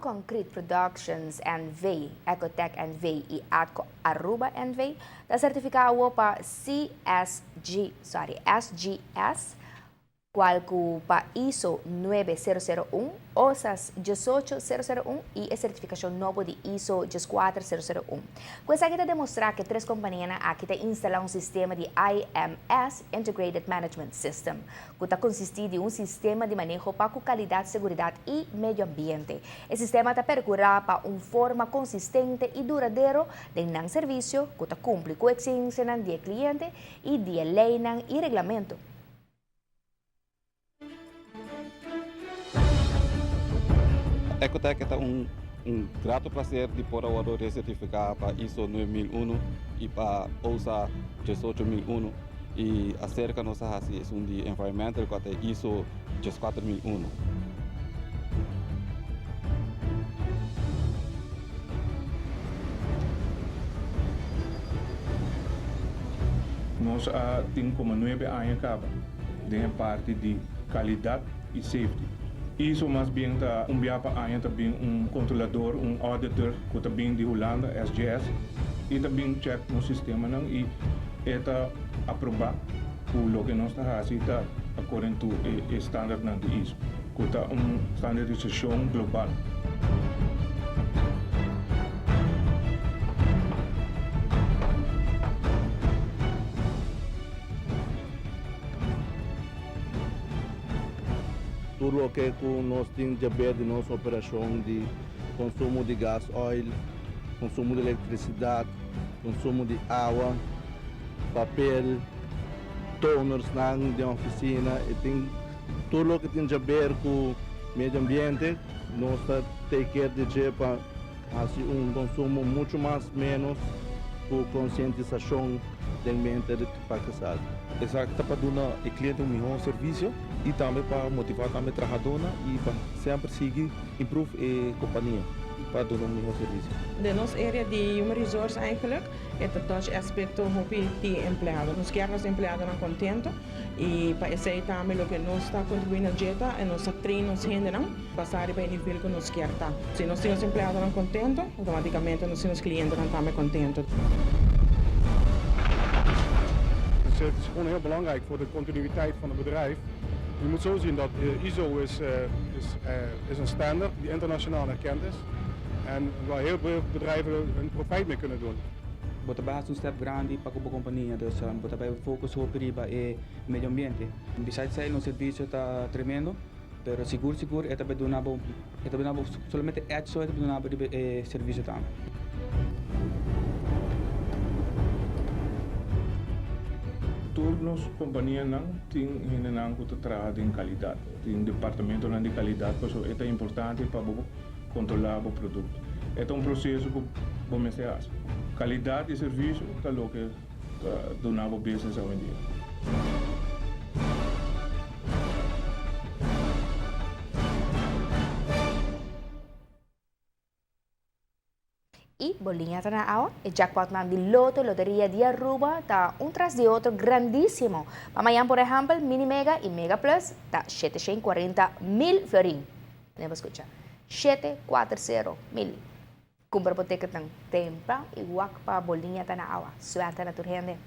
Concrete Productions NV, Ecotech NV e Atco Aruba NV, da certificado para SGS, qual para ISO 9001, OSAS 18001 e a certificação nova de ISO 14001. Com essa aqui demonstrar que três companhias aqui instalam um sistema de IMS, Integrated Management System, que está consistir em um sistema de manejo para qualidade, segurança e meio ambiente. O sistema está percorrer para uma forma consistente e duradoura de um serviço que está cumpre com a exigência do cliente e de lei e regulamento. Ecotech é um grato prazer de poder agora certificar para ISO 9001 e para OSA 18001 e acerca nossa associação de environmental que é ISO 14001. Nós temos como 9 anos de parte de qualidade e safety. Isso mais bem está também controlador, auditor que também de Holanda, SGS, e também check no sistema não e está aprovado o que nós está fazendo according to a standard não de ISO, que está standardização global. Tudo o que nós temos de ver de nossa operação de consumo de gás, óleo, consumo de eletricidade, consumo de água, papel, toners de oficina, e tem tudo o que tem a ver com o meio ambiente, nós temos que para fazer consumo muito mais menos com conscientização do ambiente para casar. Exato, para dar ao cliente melhor serviço e também para motivar também a trabalhadora e para sempre seguir improve a companhia para dar melhor serviço. De nossa área de human resource eigenlijk, é todo aspecto de empregado. Nós queremos os empregados contentes e para isso também o que nós está contribuindo a dieta e nós treinamos os gente passar para o nível que nós queremos. Se nós temos os empregados contentes, automaticamente nós temos os clientes também contentes. Het is gewoon heel belangrijk voor de continuïteit van het bedrijf. Je moet zo zien dat ISO is een standaard die internationaal erkend is en waar heel veel bedrijven hun profijt mee kunnen doen. Bota base um step grande para a companhia, então bota bem foco sobre o meio ambiente. Besides isso, o serviço está tremendo, pero seguro é também donado somente isso é donado serviço também. Todas as companhias têm que trabalhar em qualidade, tem departamento de qualidade, por isso é importante para controlar o produto. É processo que vamos fazer. Qualidade e serviço é o que donava business hoje em dia. E bolinha está na aula, e jackpot de loto, loteria de Aruba, está tras de outro grandíssimo. Amanhã, por exemplo, Mini Mega e Mega Plus, está 740.000 florin. Não vou escutar. 740.000. Compra por ticket ng tempa, igual para bolinha está na aula. Suerte na tua gente.